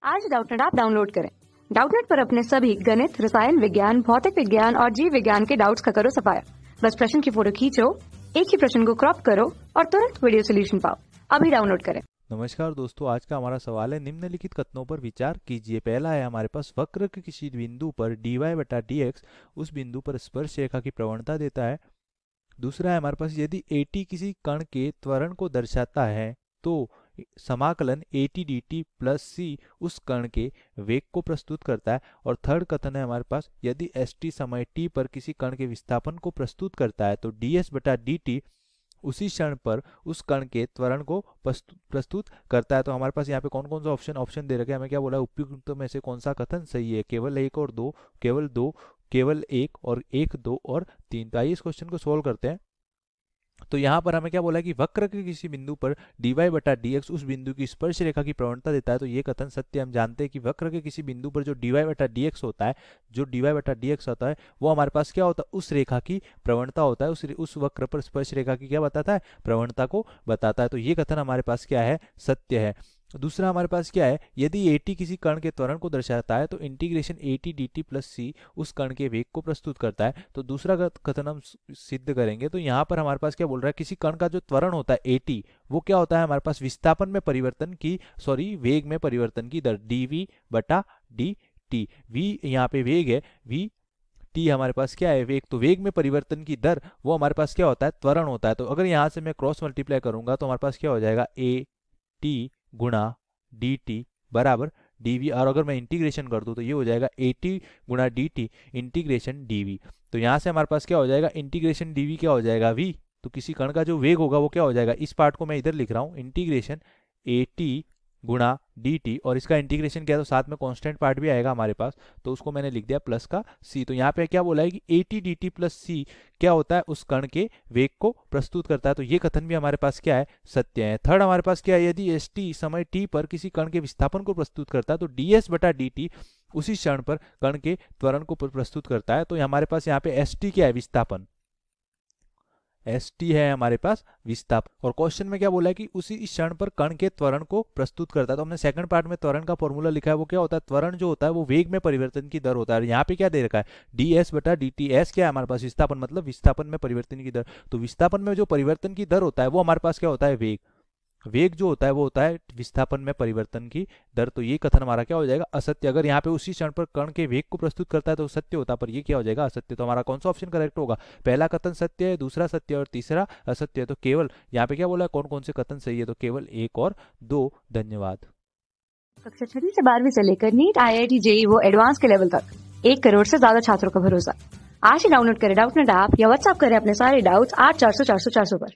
आज Doubtnut app download करें। Doubtnut पर अपने सभी गणित, रसायन विज्ञान, भौतिक विज्ञान और जीव विज्ञान के डाउट्स का करो सफाया। बस प्रश्न की फोटो खींचो, एक ही प्रश्न को क्रॉप करो और तुरंत वीडियो सोल्यूशन पाओ। अभी डाउनलोड करें। नमस्कार दोस्तों, आज का हमारा सवाल है निम्नलिखित कथनों पर विचार कीजिए। पहला है हमारे पास वक्र के किसी बिंदु पर dy/dx उस बिंदु पर स्पर्श रेखा की प्रवणता देता है। दूसरा है हमारे पास यदि at किसी कण के त्वरण को दर्शाता है तो समाकलन at dt प्लस c उस कण के वेग को प्रस्तुत करता है। और थर्ड कथन है हमारे पास यदि st समय t पर किसी कण के विस्थापन को प्रस्तुत करता है तो ds/dt उसी क्षण पर उस कण के त्वरण को प्रस्तुत करता है। तो हमारे पास यहाँ पे कौन कौन सा ऑप्शन दे रखे हैं, हमें क्या बोला है, उपयुक्त में से कौन सा कथन सही है? केवल एक और दो, केवल दो, केवल एक और एक, दो और तीन। तो आइए इस क्वेश्चन को सोल्व करते हैं। तो यहाँ पर हमें क्या बोला है कि वक्र के किसी बिंदु पर dy/dx उस बिंदु की स्पर्श रेखा की प्रवणता देता है। तो ये कथन सत्य। हम जानते हैं कि वक्र के किसी बिंदु पर जो dy/dx होता है, वो हमारे पास क्या होता है, उस रेखा की प्रवणता होता है। उस वक्र पर स्पर्श रेखा की क्या बताता है, प्रवणता को बताता है। तो ये कथन हमारे पास क्या है, सत्य है। दूसरा हमारे पास क्या है, यदि at किसी कण के त्वरण को दर्शाता है तो integration at dt plus c उस कण के वेग को प्रस्तुत करता है। तो दूसरा कथन हम सिद्ध करेंगे। तो यहाँ पर हमारे पास क्या बोल रहा है, किसी कण का जो त्वरण होता है at वो क्या होता है हमारे पास, विस्थापन में परिवर्तन की वेग में परिवर्तन की दर dv/dt। v यहाँ पे वेग है, v t हमारे पास क्या है, वेग। तो वेग में परिवर्तन की दर वो हमारे पास क्या होता है, त्वरण होता है। तो अगर यहाँ से मैं क्रॉस मल्टीप्लाई करूंगा तो हमारे पास क्या हो जाएगा, a t गुणा डी टी बराबर dv। और अगर मैं इंटीग्रेशन कर दूं तो ये हो जाएगा at गुणा dt इंटीग्रेशन dv। तो यहाँ से हमारे पास क्या हो जाएगा, इंटीग्रेशन dv क्या हो जाएगा, v। तो किसी कण का जो वेग होगा वो क्या हो जाएगा, इस पार्ट को मैं इधर लिख रहा हूँ, इंटीग्रेशन at गुणा dt और इसका इंटीग्रेशन क्या है, तो साथ में कांस्टेंट पार्ट भी आएगा हमारे पास, तो उसको मैंने लिख दिया प्लस का c। तो यहाँ पे क्या बोला है कि at dt प्लस c क्या होता है, उस कण के वेग को प्रस्तुत करता है। तो ये कथन भी हमारे पास क्या है, सत्य है। थर्ड हमारे पास क्या है, यदि st समय t पर किसी कण के विस्थापन को प्रस्तुत करता है तो ds/dt उसी क्षण पर कण के त्वरण को प्रस्तुत करता है। तो हमारे पास यहाँ पे st क्या है, विस्थापन, st है हमारे पास विस्थापन। और क्वेश्चन में क्या बोला है कि उसी क्षण पर कण के त्वरण को प्रस्तुत करता है। तो हमने सेकंड पार्ट में त्वरण का फॉर्मूला लिखा है, वो क्या होता है, त्वरण जो होता है वो वेग में परिवर्तन की दर होता है। यहाँ पे क्या दे रखा है, ds/dt। s क्या है हमारे पास, विस्थापन, मतलब विस्थापन में परिवर्तन की दर। तो विस्थापन में जो परिवर्तन की दर होता है वो हमारे पास क्या होता है, वेग। वेग जो होता है वो होता है विस्थापन में परिवर्तन की दर। तो ये कथन हमारा क्या हो जाएगा, असत्य। अगर यहाँ पे उसी क्षण पर कण के वेग को प्रस्तुत करता है तो सत्य होता है, पर ये क्या हो जाएगा, असत्य। तो हमारा कौन सा ऑप्शन करेक्ट होगा, पहला कथन सत्य है, दूसरा सत्य और तीसरा असत्य है। तो केवल यहाँ पे क्या बोला है, कौन कौन से कथन सही है, तो केवल एक और दो। धन्यवाद। कक्षा 6 से 12वीं से लेकर नीट, IIT, JEE वो एडवांस के लेवल तक 1 करोड़ से ज्यादा छात्रों का भरोसा। आज ही डाउनलोड करें डाउटनेट ऐप या व्हाट्सएप करें अपने सारे डाउट्स 8400 400 400 पर।